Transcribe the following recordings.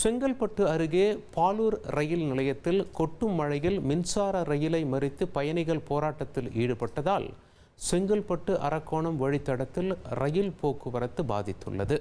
செங்கல்பட்டு அருகே பாலூர் ரயில் நிலையத்தில் கொட்டும் மழையில் மின்சார ரயிலை மறித்து பயணிகள் போராட்டத்தில் ஈடுபட்டதால் செங்கல்பட்டு அரக்கோணம் வழித்தடத்தில் ரயில் போக்குவரத்து பாதித்துள்ளது.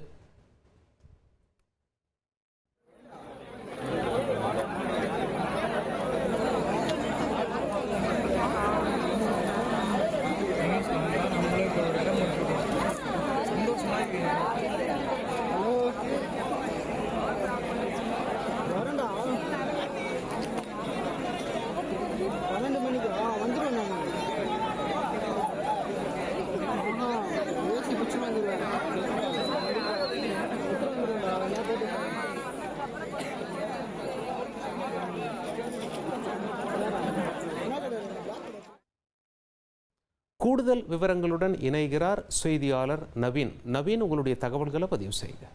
கூடுதல் விவரங்களுடன் இணைகிறார் செய்தியாளர் நவீன். நவீன், உங்களுடைய தகவல்களை பதிவு செய்யுங்க.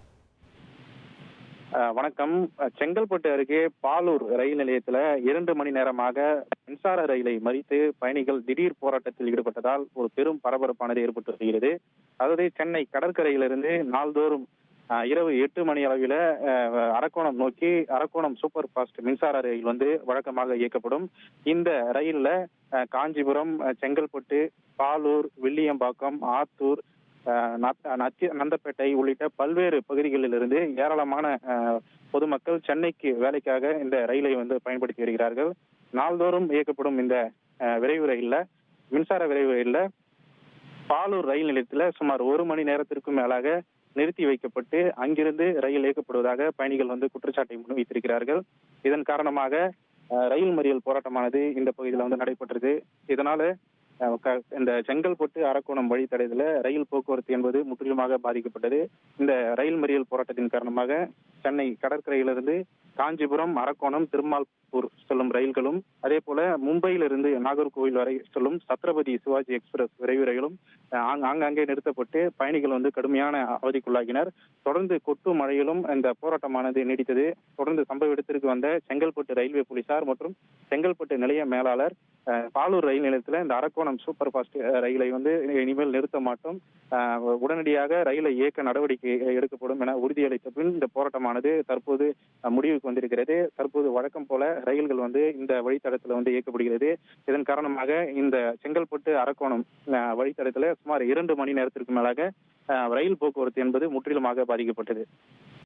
வணக்கம். செங்கல்பட்டு அருகே பாலூர் ரயில் நிலையத்துல 2 மணி நேரமாக மின்சார ரயிலை மறித்து பயணிகள் திடீர் போராட்டத்தில் ஈடுபட்டதால் ஒரு பெரும் பரபரப்பானது ஏற்பட்டு வருகிறது. அதாவது சென்னை கடற்கரையிலிருந்து நாள்தோறும் இரவு 8 மணி அளவில் அரக்கோணம் நோக்கி அரக்கோணம் சூப்பர் ஃபாஸ்ட் மின்சார ரயில் வழக்கமாக இயக்கப்படும். இந்த ரயில்ல காஞ்சிபுரம், செங்கல்பட்டு, பாலூர், வில்லியம்பாக்கம், ஆத்தூர், நந்தப்பேட்டை உள்ளிட்ட பல்வேறு பகுதிகளிலிருந்து ஏராளமான பொதுமக்கள் சென்னைக்கு வேலைக்காக இந்த ரயிலை பயன்படுத்தி வருகிறார்கள். நாள்தோறும் இயக்கப்படும் இந்த விரைவு ரயில்ல, மின்சார விரைவு ரயில்ல பாலூர் ரயில் நிலையத்துல சுமார் 1 மணி நேரத்திற்கும் மேலாக நிறுத்தி வைக்கப்பட்டு அங்கிருந்து ரயில் இயக்கப்படுவதாக பயணிகள் குற்றச்சாட்டை முன்வைத்திருக்கிறார்கள். இதன் காரணமாக ரயில் மறியல் போராட்டமானது இந்த பகுதியில் நடைபெற்றது. இதனால இந்த செங்கல்பட்டு அரக்கோணம் வழித்தடத்தில் ரயில் போக்குவரத்து என்பது முற்றிலுமாக பாதிக்கப்பட்டது. இந்த ரயில் மறியல் போராட்டத்தின் காரணமாக சென்னை கடற்கரையிலிருந்து காஞ்சிபுரம், அரக்கோணம், திருமால்பூர் செல்லும் ரயில்களும், அதே போல மும்பையிலிருந்து நாகர்கோவில் வரை செல்லும் சத்ரபதி சிவாஜி எக்ஸ்பிரஸ் விரைவு ரயிலும் ஆங்காங்கே நிறுத்தப்பட்டு பயணிகள் கடுமையான அவதிக்குள்ளாகினர். தொடர்ந்து கொட்டு மழையிலும் இந்த போராட்டமானது நீடித்தது. தொடர்ந்து சம்பவ இடத்திற்கு வந்த செங்கல்பட்டு ரயில்வே போலீசார் மற்றும் செங்கல்பட்டு நிலைய மேலாளர் பாலூர் ரயில் நிலையத்தில் இந்த அரக்கோணம் சூப்பர் ஃபாஸ்ட் ரயிலை இனிமேல் நிறுத்த மாட்டோம், உடனடியாக ரயிலை இயக்க நடவடிக்கை எடுக்கப்படும் என உறுதியளித்த பின் இந்த போராட்டமானது தற்போது முடிவுக்கு வந்திருக்கிறது. தற்போது வழக்கம் போல ரயில்கள் இந்த வழித்தடத்தில் இயக்கப்படுகிறது. இதன் காரணமாக இந்த செங்கல்பட்டு அரக்கோணம் வழித்தடத்தில் சுமார் 2 மணி நேரத்திற்கு மேலாக ரயில் போக்குவரத்து என்பது முற்றிலுமாக பாதிக்கப்பட்டது.